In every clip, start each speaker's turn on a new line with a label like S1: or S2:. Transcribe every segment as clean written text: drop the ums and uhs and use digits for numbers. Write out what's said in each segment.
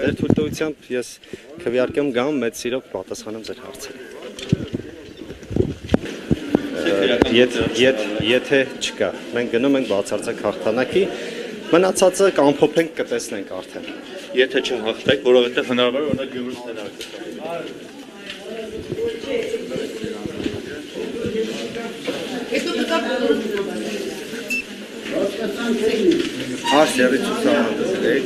S1: Ձեր թույլտվությամբ ես քվեարկեմ գամ մեծ սիրով պատասխանեմ ձեր հարցերին։ Եթե չկա, մենք գնում ենք բացարձակ հաղթանակի, մնացածը կամփոփենք կտեսնենք արդեն։
S2: Եթե չհաղթեք, որովհետև հնարավոր է օրինակ Գյումրուց ներառք։
S1: Արսիավի ցուցահանդեսեք։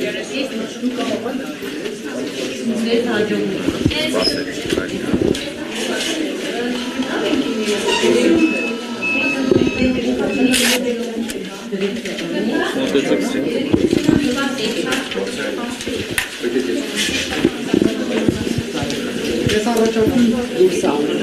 S3: Ես առաջարկում դուրս անում։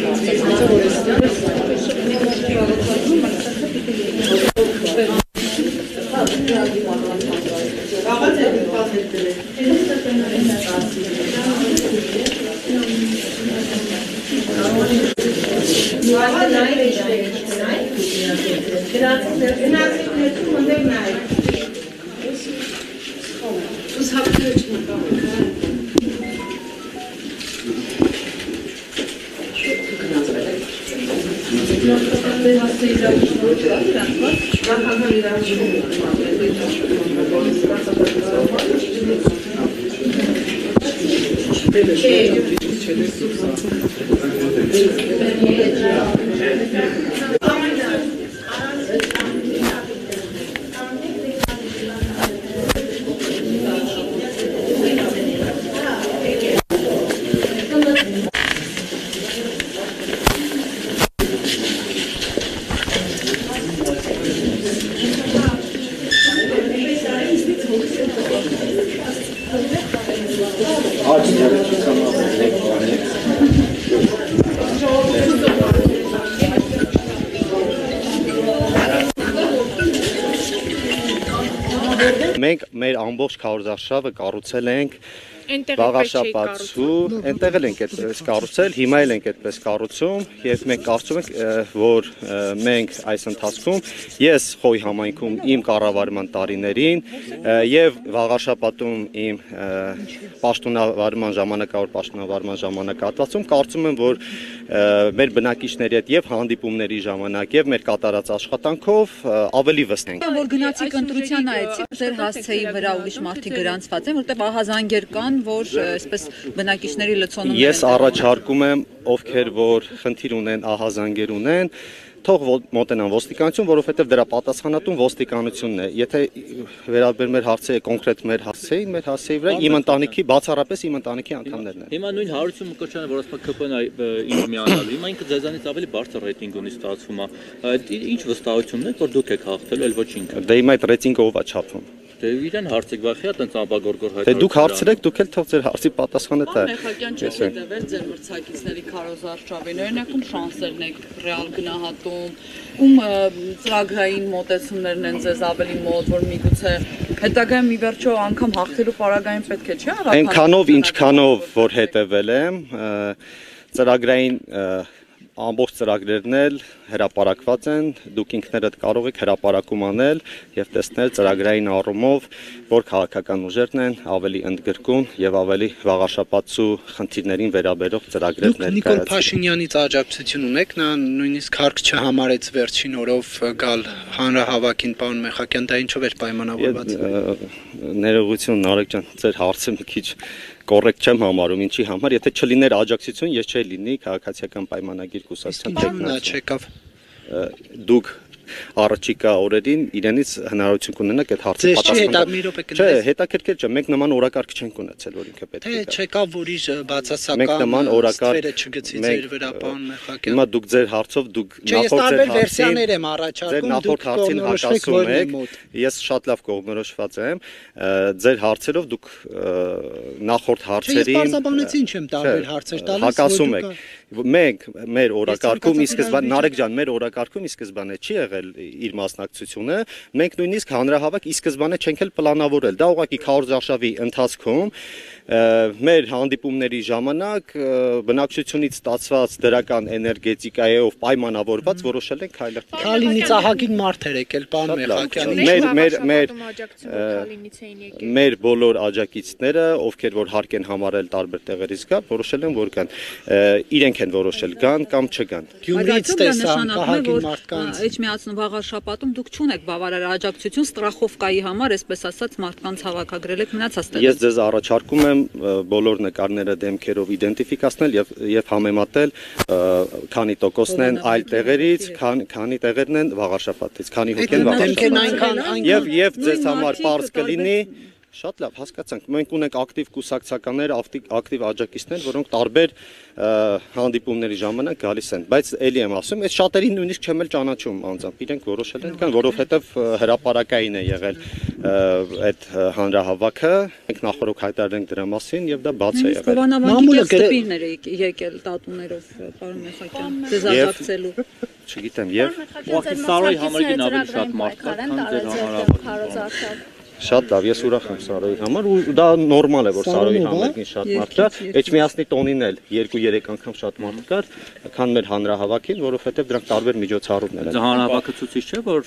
S1: Մենք մեր ամբողջ քարոզարշավը կառուցել ենք Վաղարշապատու, այնտեղ էլ ենք այդպես կառուցել, հիմա էլ ենք այդպես կառուցում եւ մենք կարծում ենք, որ մենք այս ընթացքում ես Խոյ համայնքում իմ կառավարման տարիներին եւ Վաղարշապատում իմ պաշտոնավարման ժամանակահատվածում կարծում եմ, որ մեր բնակիչների հետ եւ հանդիպումների ժամանակ եւ մեր կատարած աշխատանքով ավելի վստահ ենք։
S4: Որ գնացիք ընտրության այցի, ձեր հասցեի վրա ուրիշ մարդիկ գրանցված են, որտեղ ահազանգեր կան, որ այսպես բնակիչների լցոնում են։
S1: Ես առաջարկում եմ, ովքեր որ խնդիր ունեն, ահազանգեր ունեն, թող մոտենան ոստիկանություն, որովհետև դրա պատասխանատուն ոստիկանությունն է։ Եթե վերաբերում էր հարցերը կոնկրետ մեր հասցեի վրա, իմ ընտանիքի բացառապես իմ ընտանիքի անդամներն են։
S2: Հիմա նույն Հարություն Մկրտչյանը, որ ասում է ԿՊ-ն ինձ միանալու, հիմա ինքը ձեզանից ավելի բարձր ռեյտինգ ունի ստացվում է։ Ինչ վստահությունն է, որ դուք եք հաղթելու, այլ ոչ ինքը։
S1: Դե հիմա այդ ռեյտինգը ով է չափում։
S2: Դե իրեն հարցեք վախի, այտենց ապագորգոր հայտ։
S1: Դե դուք հարցրեք, դուք էլ թող ձեր հարցի պատասխանը տա։
S4: Մեխակյան չեք հետևել ձեր մրցակիցների քարոզարշավին, օրինակ ում շանսերն եք ռեալ գնահատում, ում ծրագրային մոտեցումներն են ձեզ ավելի մոտ, որ միգուցե հետագայում մի վերջո անգամ հաղթելու պարագային պետք է չի առաքել։
S1: Այնքանով, ինչքանով որ հետևել եմ, ծրագրային ամբողջ ծրագրերն էլ հրապարակված են, դուք ինքներդ կարող եք հրապարակում անել եւ տեսնել ծրագրային առումով, որ քաղաքական ուժերն են ավելի ընդգրկուն եւ ավելի Վաղարշապատու խնդիրներին վերաբերող ծրագրեր ներկայացնում։
S3: Նիկոլ Փաշինյանից աջակցություն ունեք, նա նույնիսկ հարկ չհամարեց վերջին օրով գալ հանրահավաքին, պարոն Մեխակյան, դա ինչով էր պայմանավորված։
S1: Ներողություն, Նարեկ ջան, ձեր հարցը մի քիչ կոռեկտ չեմ համարում, ինչի համար, եթե չլիներ աջակցություն, ես չէի լինի քաղաքացիական պայմանագիր կուսակցության
S3: չեկավ։
S1: Դուք առաջիկա օրերին իրենից հնարավորություն կունենաք այդ հարցը պատասխանել։ Չէ, հետաքրքիր չէ, մենք նման օրակարգ չենք ունեցել, որ ինքը պետք է գա։
S3: Թե չեկավ, որ իր բացասական ստվերը չգցի ձեր վրա, պարոն Մեխակյան։
S1: Հիմա դուք ձեր հարցով դուք նախորդ հարցին հակասում եք, ես շատ լավ կողմնորոշված եմ, ձեր հարցերով դուք նախորդ հարցերին
S3: պարզաբանեցի ինչ եմ տարբեր հարցեր տալիս,
S1: հակասում եք։ Մենք մեր օրակարգում ի սկզբանե Նարեկ ջան, մեր օրակարգում ի սկզբանե չի եղել եղել իր մասնակցությունը, մենք նույնիսկ հանրահավաք ի սկզբանե չենք էլ պլանավորել, դա ուղղակի քարոզարշավի ընթացքում մեր հանդիպումների ժամանակ բնակչությունից ստացված դրական էներգետիկայով պայմանավորված որոշել ենք քայլել։
S3: Քալինից ահագին մարդեր եկել, պարոն Մեխակյանի։
S1: Մեր բոլոր աջակիցները, ովքեր որ հարկ են համարել տարբեր տեղերից գա, որոշել են որ կան։ Իրենք են որոշել գան կամ չգան։
S3: Գյումրիից տեսան ահագին մարդկանց։
S4: Էջմիածնու վաղար շաբաթում դուք չունեք բավարար աջակցություն ստրախովկայի համար, այսպես ասած, մարդկանց հավաքագրել եք մնացած տեղից։
S1: Ես ձեզ առաջարկում եմ բոլոր նկարները դեմքերով իդենտիֆիկացնել եւ համեմատել քանի տոկոսն են այլ տեղերից, քանի տեղերն են վաղաշաբաթից, քանի հոգ են վաղաշաբաթից։ Եվ ձեզ համար պարզ կլինի Շատ լավ, հասկացանք։ Մենք ունենք ակտիվ կուսակցականներ, ակտիվ աջակիցներ, որոնք տարբեր հանդիպումների ժամանակ գալիս են, բայց էլի եմ ասում, այս շատերին նույնիսկ չեմ էլ ճանաչում անձամբ, իրենք որոշել են կան, որովհետև հրապարակային է եղել այդ հանրահավաքը, մենք նախորդ հայտարարենք դրա մասին եւ դա բաց է եղել։
S4: Մամուլը գերտպիներ եկել տատուներով, պարոն Մեխակյան, ձեզ աջակցելու։
S1: Չգիտեմ, եւ
S2: Սարոյի համերգին ավելի շատ մարդ կար, քան ձեր հանրահավաքում։
S1: Շատ լավ, ես ուրախ եմ Սարոյի համար ու դա նորմալ է, որ Սարոյի համերգին շատ մարդ կա, Էջմիածնի տոնին էլ 2-3 անգամ շատ մարդ կար, քան մեր հանրահավաքին, որովհետև դրանք տարբեր միջոցառումներ են։
S2: Հանրահավաքը ցույց չէ, որ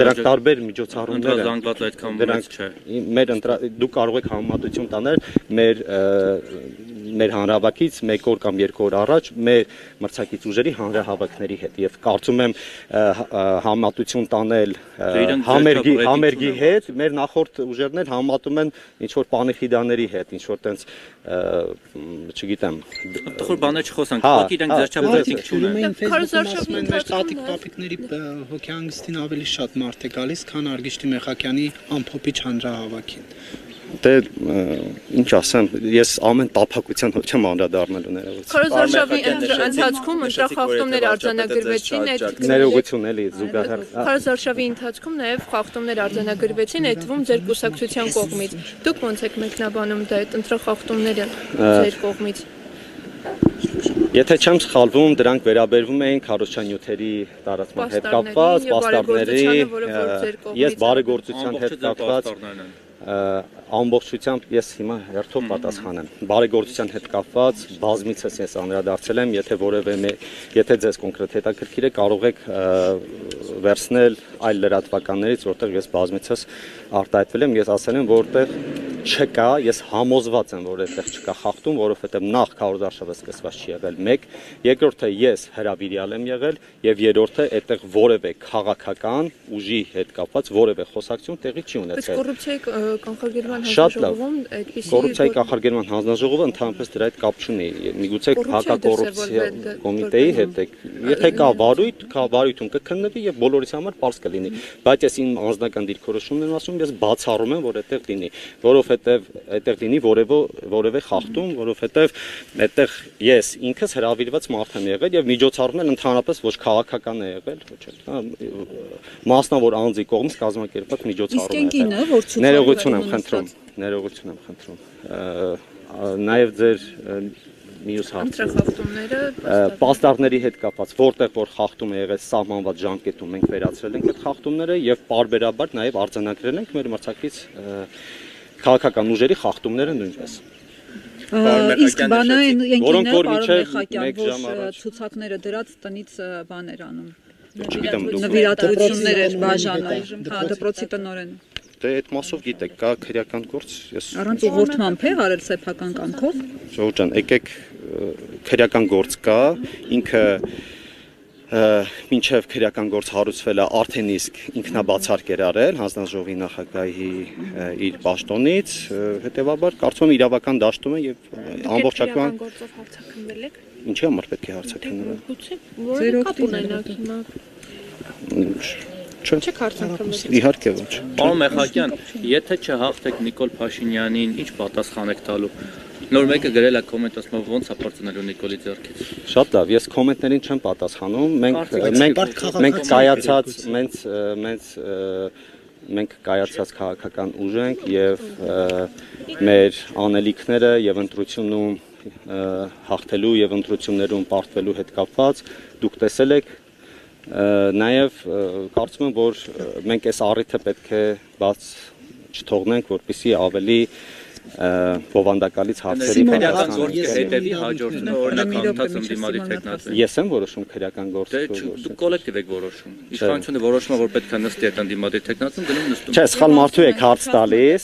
S1: դրանք տարբեր միջոցառումներ են։
S2: Զանգված այդքան մեծ չէ։
S1: Մեր դուք կարող եք համեմատություն տանել մեր հանրահավաքից 1 օր կամ 2 օր առաջ մեր մրցակից ուժերի հանրահավաքների հետ եւ կարծում եմ համեմատություն տանել համերգի հետ մեր նախորդ ուժերն էլ համատում են ինչ որ պանեխիդաների հետ, ինչ որ տենց չգիտեմ,
S2: տխուր բաներ չխոսանք, ուղղակի իրենք ձերչափաթիք չունեն։
S3: Քարոզարշավի մեր տատիկ պապիկների հոգեհանգստին ավելի շատ մարդ է գալիս, քան Արգիշտի Մեխակյանի ամփոփիչ հանրահավաքին։
S1: Դե ինչ ասեմ, ես ամեն տափակության չեմ անդրադառնալու ներողություն։
S5: Քարոզարշավի ընթացքում ընտրախախտումներ արձանագրվեցին,
S1: ներողություն էլի զուգահեռ։
S5: Քարոզարշավի ընթացքում նաև խախտումներ արձանագրվեցին, այդ թվում ձեր կուսակցության կողմից։ Դուք ո՞նց եք մեկնաբանում դա այդ ընտրախախտումները ձեր կողմից։
S1: Եթե չեմ սխալվում, դրանք վերաբերվում էին քարոզչանյութերի տարածման հետ կապված, պաստառների, ես բարեգործության հետ կապված ամբողջությամբ ես հիմա հերթով պատասխանեմ։ Բարեգործության հետ կապված բազմիցս ես անդրադարձել եմ, եթե ձեզ կոնկրետ հետաքրքիր է, կարող եք վերցնել այլ լրատվականներից, որտեղ ես բազմիցս արտահայտվել եմ, ես ասել եմ, որտեղ չկա, ես համոզված եմ, որ այդտեղ չկա խախտում, որովհետև նախ քարոզարշավը սկսված չի եղել 1, երկրորդը ես հրավիրյալ եմ եղել եւ երրորդը այդտեղ որևէ քաղաքական ուժի հետ կապված որևէ խոսակցություն տեղի չի ունեցել։
S5: Կոռուպցիայի կանխարգելման հանձնաժողովում այդպիսի
S1: կոռուպցիայի կանխարգելման հանձնաժողովը ընդհանրապես դրա հետ կապ չունի։ Միգուցե հակակոռուպցիա կոմիտեի հետ է։ Եթե կա վարույթ, վարույթում կքննվի եւ բոլորիս համար պարզ կլինի։ Բայց ես իմ անձնական դիրքորոշումն եմ ասում, ես բացառում եմ, որ այդտեղ լինի, որովհետեւ այդտեղ լինի որևէ խախտում, որովհետեւ այդտեղ ես ինքս հրավիրված մարդ եմ եղել եւ միջոցառումն էլ ընդհանրապես ոչ քաղաքական է եղել, ոչ էլ մասնավոր անձի կողմից կազմակերպված միջոցառում է։ Ներողություն եմ խնդրում։ Նաև ձեր մյուս հարցը պաստառների հետ կապված, որտեղ որ խախտում է եղել սահմանված ժամկետում մենք վերացրել ենք այդ խախտումները եւ պարբերաբար նաև արձանագրել ենք մեր մրցակից քաղաքական ուժերի խախտումները նույնպես։
S4: Իսկ բանը ընկերները պարոն Մեխակյան, որ ցուցակները դրած տնից բաներ անում։ Նվիրատվություններ էր բաժանում, դպրոցի տնօրեն։
S1: Դե այդ մասով գիտեք, կա քրեական գործ, ես
S4: առանց ուղղորդման է արել սեփական կամքով։
S1: Ժողովուրդ ջան, եկեք քրեական գործ կա, ինքը մինչև քրեական գործ հարուցվելը արդեն իսկ ինքնաբացարկ էր արել հանձնաժողովի նախագահի իր պաշտոնից, հետևաբար կարծում եմ իրավական դաշտում է եւ ամբողջական
S5: գործով հարցակնվել եք։
S1: Ինչի համար պետք է հարցակնվել։
S5: Գուցե որը կապ ունենաք հիմա։ Չեք հարցակնվել։
S1: Իհարկե ոչ։
S2: Պարոն Մեխակյան, եթե չհաղթեք Նիկոլ Փաշինյանին, ինչ պատասխան եք տալու։ Նոր մեկը գրել է կոմենտ ասում ոնց է պարծնելու Նիկոլի ձեռքից։
S1: Շատ լավ, ես կոմենտներին չեմ պատասխանում, մենք կայացած քաղաքական ուժ ենք եւ մեր անելիքները եւ ընտրությունում հաղթելու եւ ընտրություններում պարտվելու հետ կապված դուք տեսել եք Նաև կարծում եմ, որ մենք այս առիթը պետք է բաց չթողնենք, որպեսզի ավելի բովանդակալից հարցերի
S2: հետևի հաջորդը օրինակ հանդած ընդդիմադիր տեխնացու։
S1: Ես եմ որոշում քրեական գործը։
S2: Դու կոլեկտիվ եք որոշում։ Իշխանությունը որոշում է, որ պետք է նստի այդ ընդդիմադիր տեխնացուն, գնում նստում։
S1: Չէ, սխալ մարդու եք հարց տալիս։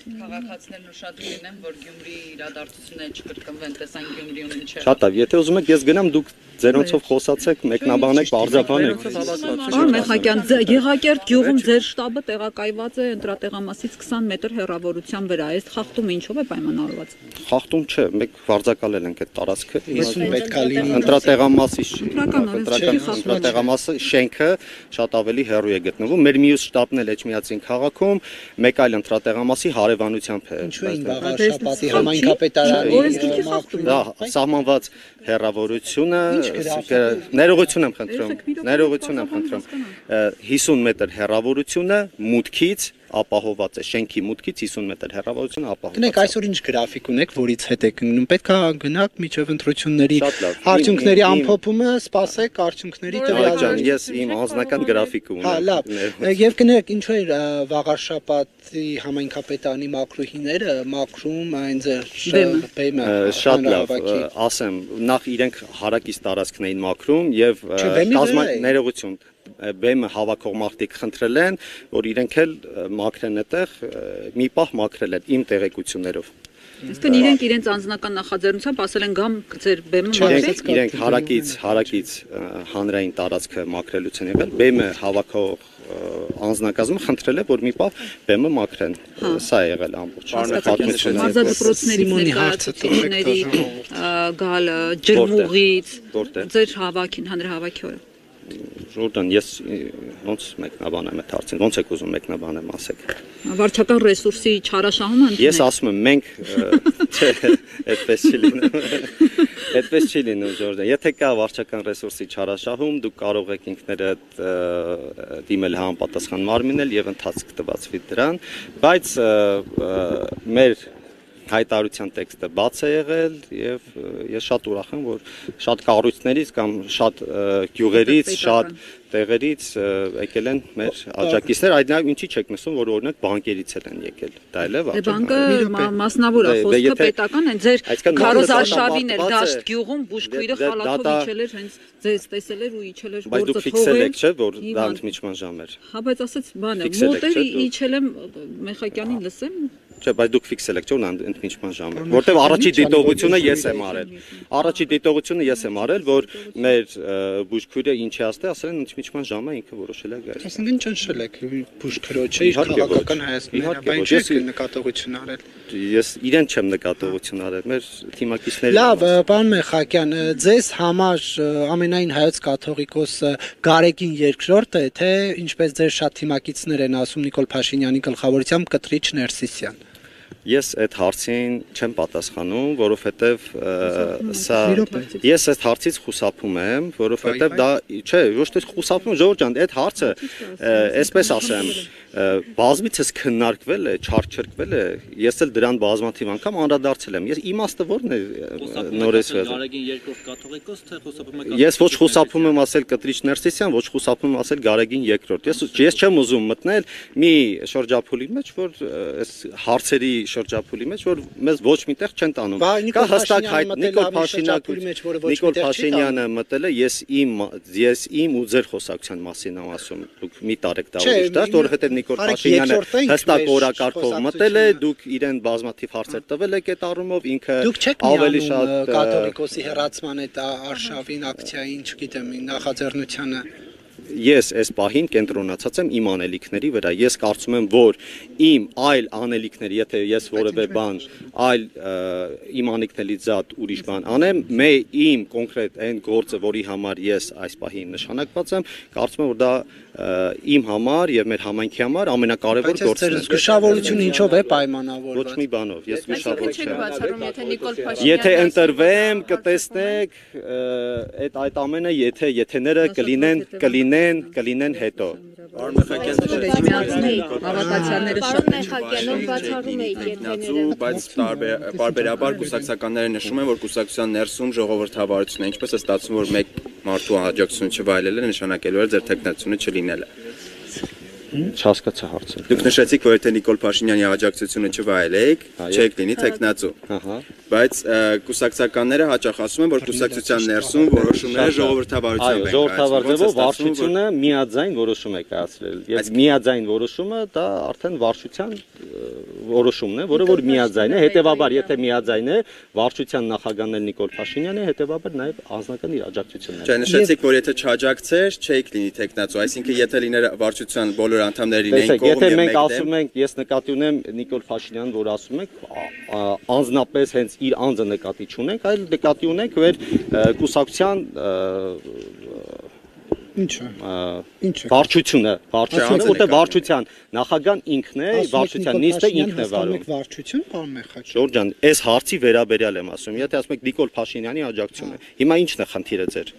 S4: Քաղաքացիներն ուշադրի լինեն, որ Գյումրի իրադարձությունները չկրկնվեն, տեսան Գյումրիում ինչ է։
S1: Շատ լավ, եթե ուզում եք ես գնամ, դուք ձերոնցով խոսացեք, մեկնաբանեք, բարձրաբանեք։
S4: Պարոն Մեխակյան, Եղակերտ գյուղում ձեր շտաբը տեղակայված է ընտրատեղամասից 20 մետր հեռավորության վրա։ Այս խախտումը ինչով է պայմանավորված։
S1: Խախտում չէ, մեկ վարձակալել ենք այդ տարածքը։
S3: պետք է լինի
S1: Ընտրատեղամասի ընտրատեղամասը շենքը շատ ավելի հեռու է գտնվում։ Մեր մյուս շտաբն էլ Էջմիածին քաղաքում մեկ այլ ընտրատեղամասի հարևանությամբ է։
S3: Ինչու էին Վաղարշապատի համայնքապետարանի
S1: դա սահմանված հեռավորությունը, ներողություն եմ խնդրում, 50 մետր հեռավորությունը մուտքից ապահոված է, շենքի մուտքից 50 մետր հեռավորությունը ապահոված է։
S3: Գնեք այսօր ինչ գրաֆիկ ունեք, որից հետ եք գնում, պետք է գնաք միջև ընտրությունների արդյունքների ամփոփումը, սպասեք արդյունքների
S1: տվյալները։ Ես իմ անձնական գրաֆիկ ունեմ։
S3: Հա, լավ։ Եվ գնեք ինչու է Վաղարշապատի համայնքապետարանի մակրուհիները մակրում այն ձեր բեմը։
S1: Շատ լավ, ասեմ, նախ իրենք հարակից տարածքն էին մակրում եւ ներողություն բեմը հավաքող մարդիկ խնդրել են, որ իրենք էլ մաքրեն այդտեղ, մի պահ մաքրել են իմ տեղեկություններով։
S4: Իսկ իրենք իրենց անձնական նախաձեռնությամբ ասել են գամ ձեր բեմը մաքրեք։
S1: Իրենք հարակից հանրային տարածքը մաքրելուց են եղել, բեմը հավաքող անձնակազմը խնդրել է, որ մի պահ բեմը մաքրեն։ Սա է եղել ամբողջ պատմությունը։
S4: Մարզադպրոցների ներկայացուցիչների գալ ջրմուղից ձեր հավաքին, հանրահավաքի օրը։
S1: Ժորդան, ես ոնց մեկնաբանեմ այդ հարցին, ոնց եք ուզում մեկնաբանեմ, ասեք։
S4: Վարչական ռեսուրսի չարաշահումը ընդունել։
S1: Ես ասում եմ, մենք չէ, այդպես չի լինում։ Այդպես չի լինում, Ժորդան։ Եթե կա վարչական ռեսուրսի չարաշահում, դուք կարող եք ինքներդ դիմել համապատասխան մարմինել եւ ընթացք տվացվի դրան, բայց մեր հայտարարության տեքստը բաց է եղել եւ ես շատ ուրախ եմ, որ շատ կառույցներից կամ շատ գյուղերից, շատ տեղերից եկել են մեր աջակիցներ, այդ նաեւ ինչի չեք նշում, որ օրինակ բանկերից են եկել։ Դա էլ է վարչական։
S4: Բանկը մասնավոր է, խոսքը պետական է, ձեր Քարոզարշավին էր դաշտ գյուղում բուժքույրը խալաթով իջել էր, հենց ձեզ տեսել էր ու իջել էր
S1: գործը թողել։ Բայց դուք ֆիքսել եք, չէ՞, որ դա ընդմիջման ժամ էր։
S4: Հա, բայց ասեց բանը, մոտեր իջել եմ Մեխակյանին լսեմ։
S1: Չէ, բայց դուք ֆիքսել եք, չէ՞, ու ընդմիջման ժամը, որտեվ առաջի դիտողությունը ես եմ արել։ Առաջի դիտողությունը ես եմ արել, որ մեր բուժքույրը ինչի ասել, ասել են ընդմիջման ժամը ինքը որոշել է գալ։
S3: Այսինքն ճնշել եք բուժքրոջը իր քաղաքական հայացքները, բայց չէ նկատողություն արել։
S1: Ես իրեն չեմ նկատողություն արել, մեր թիմակիցները։
S3: Լավ, պարոն Մեխակյան, ձեզ համար ամենայն հայոց կաթողիկոսը Գարեգին երկրորդը է, թե ինչպես ձեր շատ թիմակիցներ են ասում Նիկոլ Փաշինյանի գլխավորությամբ Կտրիչ Ներսիսյան։
S1: Ես այդ հարցին չեմ պատասխանում, որովհետև սա ես այդ հարցից խուսափում եմ, որովհետև դա չէ, ոչ թե խուսափում, Ժորժ ջան, այդ հարցը այսպես ասեմ, բազմիցս քննարկվել է, չարչրկվել է, ես էլ դրան բազմաթիվ անգամ անդրադարձել եմ։ Ես իմաստը ո՞րն է նորից
S2: Գարեգին երկրորդ կաթողիկոս, թե խոսափում եք։
S1: Ես ոչ խուսափում եմ ասել Կտրիչ Ներսիսյան, ոչ խուսափում եմ ասել Գարեգին երկրորդ։ Ես չեմ ուզում մտնել մի շրջափուլի մեջ, որ այս հարցերի շրջափուլի մեջ, որ մեզ ոչ միտեղ չեն տանում։ Կա հստակ հայտ Նիկոլ Փաշինյանը մտել է, ես իմ ու ձեր խոսակցության մասին եմ ասում։ Դուք մի տարեք դա ուրիշ դաշտ, որովհետև Նիկոլ Փաշինյանը հստակ օրակարգով մտել է, դուք իրեն բազմաթիվ հարցեր տվել եք այդ առումով, ինքը ավելի շատ
S3: կաթողիկոսի հեռացման այդ արշավին ակցիային, չգիտեմ, նախաձեռնությանը
S1: Ես այս պահին կենտրոնացած եմ իմ անելիքների վրա։ Ես կարծում եմ, որ իմ այլ անելիքների, եթե ես որևէ բան, այլ իմ անելիքներից զատ ուրիշ բան անեմ, իմ կոնկրետ այն գործը, որի համար ես այս պահին նշանակված եմ, կարծում եմ, որ դա իմ համար եւ մեր համայնքի համար ամենակարևոր գործն է։
S3: Բայց զգուշավորությունը ինչով է պայմանավորված։
S1: Ոչ մի բանով, ես զգուշավոր չեմ։
S5: Եթե
S1: Եթե ընտրվեմ, կտեսնեք այդ ամենը, եթե եթեները կլինեն հետո։
S6: Պարոն Մեխակյան,
S4: հավատացյալները շատ
S5: Մեխակյանով բացառում էիք եթեները։
S6: Բայց պարբերաբար կուսակցականները նշում են, որ կուսակցության ներսում ժողովրդավարություն է, ինչպես է ստացվում, որ մեկ մարդու աջակցությունը չվայելելը նշանակելու է ձեր տեխնացությունը չլինելը։
S1: Չհասկացա հարցը։
S6: Դուք նշեցիք, որ եթե Նիկոլ Փաշինյանի աջակցությունը չվայելեիք, չեք լինի տեխնացու։ Բայց կուսակցականները հաճախ ասում են, որ կուսակցության ներսում որոշումները ժողովրդավարության են
S1: ժողովրդավարությունը վարչությունը միաձայն որոշում է կայացրել։ Եվ միաձայն որոշումը դա արդեն վարչության որոշումն է, որը որ միաձայն է, հետեւաբար եթե միաձայն է վարչության նախագահն Նիկոլ Փաշինյանը, հետեւաբար նաև անձնական իր աջակցությունն է։
S6: Չէ, նշեցիք, որ եթե չաջակցեր, չէիք լինի տեխնացու, այսինքն եթե լիներ վարչության բոլոր անդամները լինեին կողմ
S1: Եթե
S6: եւ
S1: մենք
S6: մեկ
S1: ասում ենք, ես նկատի ունեմ Նիկոլ Փաշինյանն, որ ասում ենք, անձնապես հենց իր անձը նկատի չունենք, այլ նկատի ունենք որ կուսակցության վարչությունը, որտեղ վարչության նախագահան ինքն է, վարչության նիստը ինքն է վարում։
S3: Վարչություն, պարոն Մեխաչյան։
S1: Ժորժ ջան, այս հարցի վերաբերյալ եմ ասում, եթե ասում եք Նիկոլ Փաշինյանի աջակցությունը, հիմա ի՞նչն է խնդիրը ձեր։